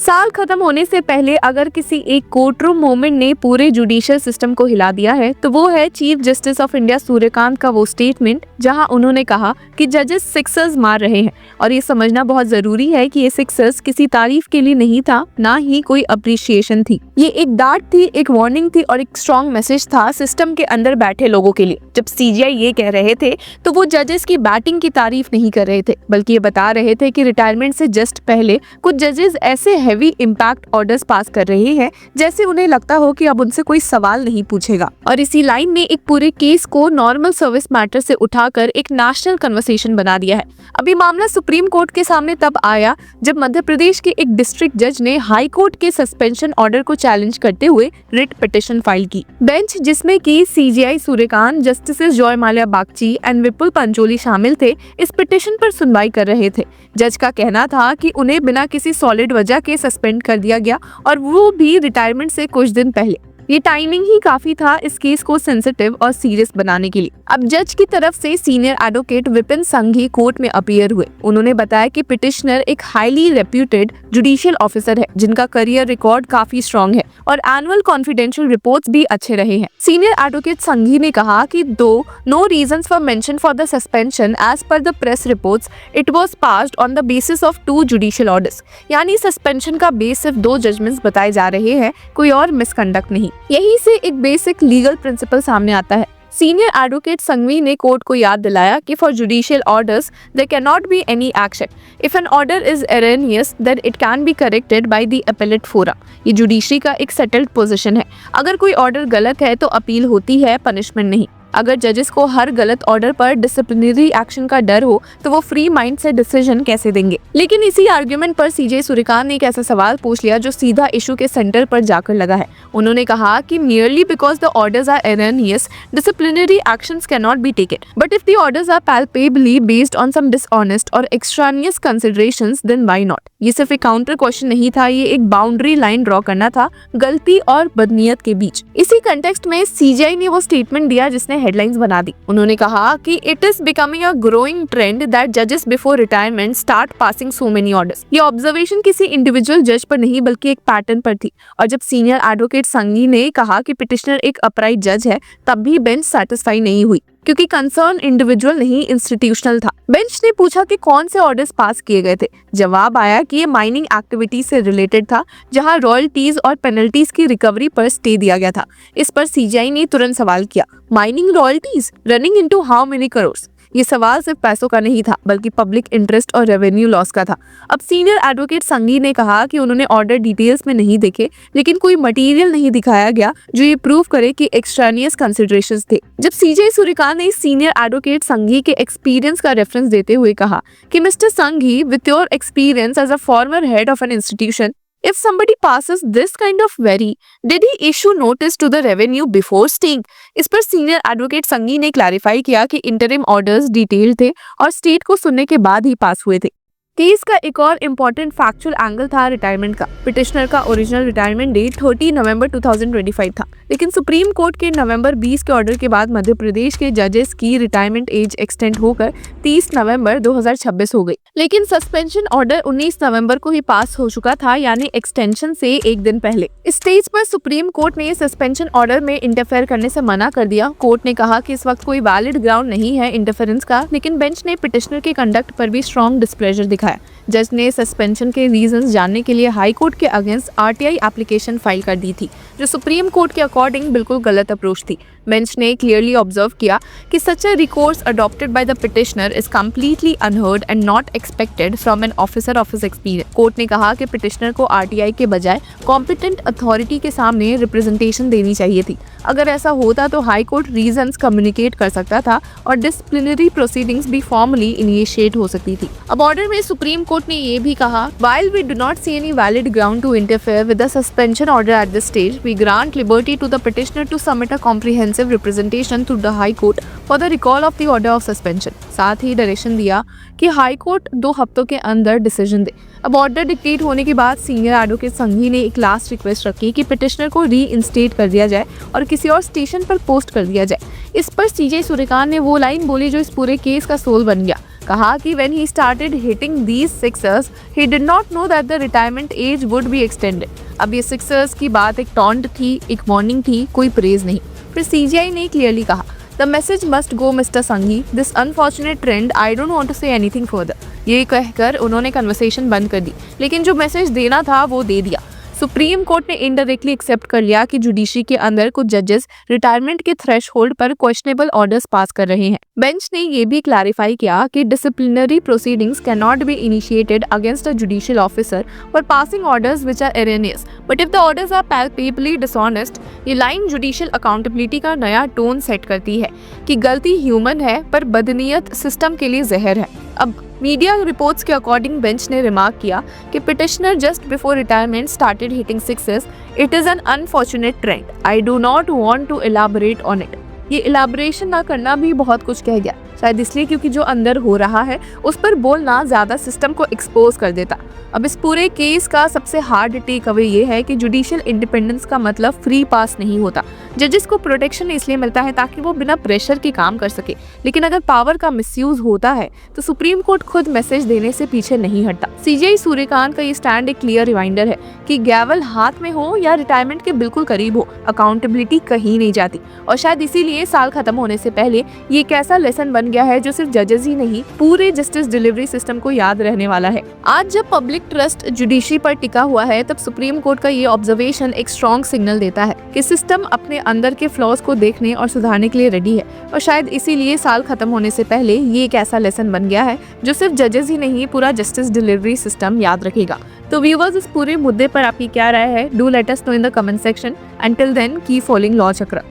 साल खत्म होने से पहले अगर किसी एक कोर्ट रूम मोमेंट ने पूरे जुडिशियल सिस्टम को हिला दिया है तो वो है chief justice of India Suryakant का वो स्टेटमेंट जहां उन्होंने कहा कि जजेस सिक्सर्स मार रहे हैं। और ये समझना बहुत जरूरी है कि ये सिक्सर्स किसी तारीफ के लिए नहीं था, ना ही कोई अप्रिशिएशन थी। ये एक डांट थी, एक वार्निंग थी और एक स्ट्रॉन्ग मैसेज था सिस्टम के अंदर बैठे लोगों के लिए। जब सीजीआई ये कह रहे थे तो वो जजेस की बैटिंग की तारीफ नहीं कर रहे थे, बल्कि ये बता रहे थे कि रिटायरमेंट से जस्ट पहले कुछ जजेस ऐसे हैवी इम्पैक्ट ऑर्डर्स पास कर रहे हैं जैसे उन्हें लगता हो कि अब उनसे कोई सवाल नहीं पूछेगा। और इसी लाइन ने एक पूरे केस को नॉर्मल सर्विस मैटर से उठाकर एक नेशनल कन्वर्सेशन बना दिया है। अभी मामला सुप्रीम कोर्ट के सामने तब आया जब मध्य प्रदेश के एक डिस्ट्रिक्ट जज ने हाई कोर्ट के सस्पेंशन ऑर्डर को चैलेंज करते हुए रिट पिटिशन फाइल की। बेंच जिसमें कि CJI Suryakant, justice Joymalya Bagchi and Vipul Pancholi शामिल थे, इस पिटिशन पर सुनवाई कर रहे थे। जज का कहना था कि उन्हें बिना किसी सॉलिड वजह के सस्पेंड कर दिया गया और वो भी रिटायरमेंट से कुछ दिन पहले। ये टाइमिंग ही काफी था इस केस को सेंसिटिव और सीरियस बनाने के लिए। अब जज की तरफ से सीनियर एडवोकेट विपिन संघी कोर्ट में अपीयर हुए। उन्होंने बताया कि पिटिशनर एक हाईली रेप्यूटेड जुडिशियल ऑफिसर है जिनका करियर रिकॉर्ड काफी स्ट्रॉन्ग है और एनुअल कॉन्फिडेंशियल रिपोर्ट्स भी अच्छे रहे हैं। सीनियर एडवोकेट संघी ने कहा कि दो no reasons for mention for the suspension as per the press reports, it was passed on the basis of 2 judicial orders. यानी सस्पेंशन का बेस सिर्फ 2 जजमेंट्स बताए जा रहे हैं, कोई और मिसकंडक्ट नहीं। यही से एक बेसिक लीगल प्रिंसिपल सामने आता है। सीनियर एडवोकेट संघवी ने कोर्ट को याद दिलाया कि for judicial orders there can not be any action. If an order is erroneous then it can be corrected by the appellate forum. ये जुडिशरी का एक सेटल्ड पोजीशन है। अगर कोई ऑर्डर गलत है तो अपील होती है, पनिशमेंट नहीं। अगर जजेस को हर गलत ऑर्डर पर डिसिप्लिनरी एक्शन का डर हो तो वो फ्री माइंड से डिसीजन कैसे देंगे। लेकिन इसी आर्गुमेंट पर सीजे सूर्यकांत ने एक ऐसा सवाल पूछ लिया जो सीधा इशू के सेंटर पर जाकर लगा है। उन्होंने कहा कि merely because the orders are erroneous, disciplinary actions cannot be taken. But if the orders are palpably based on some dishonest or extraneous considerations, then why not? ये सिर्फ एक काउंटर क्वेश्चन नहीं था, ये एक बाउंड्री लाइन ड्रॉ करना था गलती और बदनीयत के बीच। इसी कंटेक्स्ट में सीजीआई ने वो स्टेटमेंट दिया जिसने हेडलाइंस बना दी। उन्होंने कहा कि it is becoming a growing trend that जजेस before retirement start passing so many orders. ये ऑब्जर्वेशन किसी इंडिविजुअल जज पर नहीं बल्कि एक पैटर्न पर थी। और जब सीनियर एडवोकेट संघी ने कहा कि पिटिशनर एक अपराइट जज है, तब भी बेंच सैटिस्फाई नहीं हुई क्योंकि कंसर्न इंडिविजुअल नहीं इंस्टीट्यूशनल था। बेंच ने पूछा कि कौन से ऑर्डर्स पास किए गए थे। जवाब आया कि ये माइनिंग एक्टिविटी से रिलेटेड था जहां रॉयल्टीज और पेनल्टीज की रिकवरी पर स्टे दिया गया था। इस पर सीजीआई ने तुरंत सवाल किया, mining royalties running into how many crores. ये सवाल सिर्फ पैसों का नहीं था बल्कि पब्लिक इंटरेस्ट और रेवेन्यू लॉस का था। अब सीनियर एडवोकेट संघी ने कहा कि उन्होंने ऑर्डर डिटेल्स में नहीं देखे, लेकिन कोई मटेरियल नहीं दिखाया गया जो ये प्रूव करे कि एक्सट्रानियस कंसिडरेशंस थे। जब सीजे सूर्यकांत ने सीनियर एडवोकेट संघी के एक्सपीरियंस का रेफरेंस देते हुए कहा कि mister Sanghi, with your experience as a former head of an institution, if somebody passes this kind of query, did he issue notice to the revenue before staying? इस पर senior advocate संघी ने clarify किया कि interim orders detail थे और state को सुनने के बाद ही पास हुए थे। केस का एक और इम्पोर्टेंट फैक्चुअल एंगल था रिटायरमेंट का। पिटिशनर का ओरिजिनल रिटायरमेंट डेट 30 नवंबर 2025 था, लेकिन सुप्रीम कोर्ट के नवंबर 20 के ऑर्डर के बाद मध्य प्रदेश के जजेस की रिटायरमेंट एज एक्सटेंड होकर 30 नवंबर 2026 हो गई। लेकिन सस्पेंशन ऑर्डर 19 नवंबर को ही पास हो चुका था, यानी एक्सटेंशन से एक दिन पहले। इस स्टेज पर सुप्रीम कोर्ट ने सस्पेंशन ऑर्डर में इंटरफेयर करने से मना कर दिया। कोर्ट ने कहा कि इस वक्त कोई वैलिड ग्राउंड नहीं है इंटरफेरेंस का, लेकिन बेंच ने पिटिशनर के कंडक्ट पर भी स्ट्रॉन्ग डिस्प्लेजर दिखाया। जज ने सस्पेंशन के रीजंस जानने के लिए हाई कोर्ट के अगेंस्ट आरटीआई एप्लीकेशन फाइल कर दी थी, जो सुप्रीम कोर्ट के अकॉर्डिंग बिल्कुल गलत अप्रोच थी। बेंच ने क्लियरली ऑब्जर्व किया कि such a recourse adopted by the petitioner is completely unheard and not expected from an officer of his experience. Court ने कहा कि पिटिशनर को आरटीआई के बजाय कॉम्पिटेंट अथॉरिटी के सामने रिप्रेजेंटेशन देनी चाहिए थी। अगर ऐसा होता तो हाई कोर्ट रीजंस कम्युनिकेट कर सकता था और डिसिप्लिनरी प्रोसीडिंग्स भी फॉर्मली इनिशिएट हो सकती थी। अब ऑर्डर में सुप्रीम कोर्ट ने ये भी कहा, while we do not see any valid ground to interfere with the suspension order at this stage, we grant liberty to the petitioner to submit a comprehensive representation to the High Court for the recall of the order of suspension। साथ ही direction दिया कि high court 2 हफ्तों के अंदर decision दे। अब order dictate होने के बाद सीनियर एडवोकेट संघी ने एक लास्ट रिक्वेस्ट रखी कि पिटिशनर को री-इंस्टेट कर दिया जाए और किसी और स्टेशन पर पोस्ट कर दिया जाए। इस पर सीजे सूर्यकांत ने वो लाइन बोली जो इस पूरे केस का सोल बन गया, कहा कि when he started hitting these sixers, he did not know that the retirement age would be extended. अब ये सिक्सर्स की बात एक टॉन्ट थी, एक वार्निंग थी, कोई प्रेज नहीं। फिर सीजीआई ने क्लियरली कहा, the message must go mister Sanghi, this unfortunate trend, I don't want to say anything further. ये कहकर उन्होंने कन्वर्सेशन बंद कर दी, लेकिन जो मैसेज देना था वो दे दिया। सुप्रीम कोर्ट ने इनडायरेक्टली एक्सेप्ट कर लिया कि जुडिशरी के अंदर कुछ जजेस रिटायरमेंट के थ्रेशहोल्ड पर क्वेश्चनेबल ऑर्डर्स पास कर रहे हैं। बेंच ने ये भी क्लैरिफाई किया कि disciplinary proceedings can not be initiated against a judicial officer for passing orders which are erroneous, but if the orders are palpably dishonest. ये लाइन जुडिशियल अकाउंटेबिलिटी का नया टोन सेट करती है कि गलती ह्यूमन है पर बदनीयत सिस्टम के लिए जहर है। अब मीडिया रिपोर्ट्स के अकॉर्डिंग बेंच ने रिमार्क किया कि petitioner just before retirement started hitting sixes, it is an unfortunate trend, I do not want to elaborate on it. ये इलैबोरेशन ना करना भी बहुत कुछ कह गया, शायद इसलिए क्योंकि जो अंदर हो रहा है उस पर बोलना ज्यादा सिस्टम को एक्सपोज कर देता। अब इस पूरे केस का सबसे हार्ड टेक अवे ये है कि जुडिशियल इंडिपेंडेंस का मतलब फ्री पास नहीं होता। जजेस को प्रोटेक्शन इसलिए मिलता है ताकि वो बिना प्रेशर के काम कर सके, लेकिन अगर पावर का मिसयूज होता है तो सुप्रीम कोर्ट खुद मैसेज देने से पीछे नहीं हटता। सीजीआई सूर्यकांत का ये स्टैंड एक क्लियर रिमाइंडर है कि गैवल हाथ में हो या रिटायरमेंट के बिल्कुल करीब हो, अकाउंटेबिलिटी कहीं नहीं जाती। और शायद इसीलिए साल खत्म होने से पहले ये एक ऐसा लेसन बन गया है जो सिर्फ जजेस ही नहीं, पूरे जस्टिस डिलीवरी सिस्टम को याद रहने वाला है। आज जब पब्लिक ट्रस्ट जुडिशरी पर टिका हुआ है, तब सुप्रीम कोर्ट का ये ऑब्जर्वेशन एक स्ट्रॉन्ग सिग्नल देता है कि सिस्टम अपने अंदर के फ्लॉज को देखने और सुधारने के लिए रेडी है। और शायद इसीलिए साल खत्म होने से पहले ये एक ऐसा लेसन बन गया है जो सिर्फ जजेस ही नहीं, पूरा जस्टिस डिलीवरी सिस्टम याद रखेगा। तो व्यूअर्स, इस पूरे मुद्दे पर आपकी क्या राय है? Do let us know in the comment section. Until then keep following law चक्र।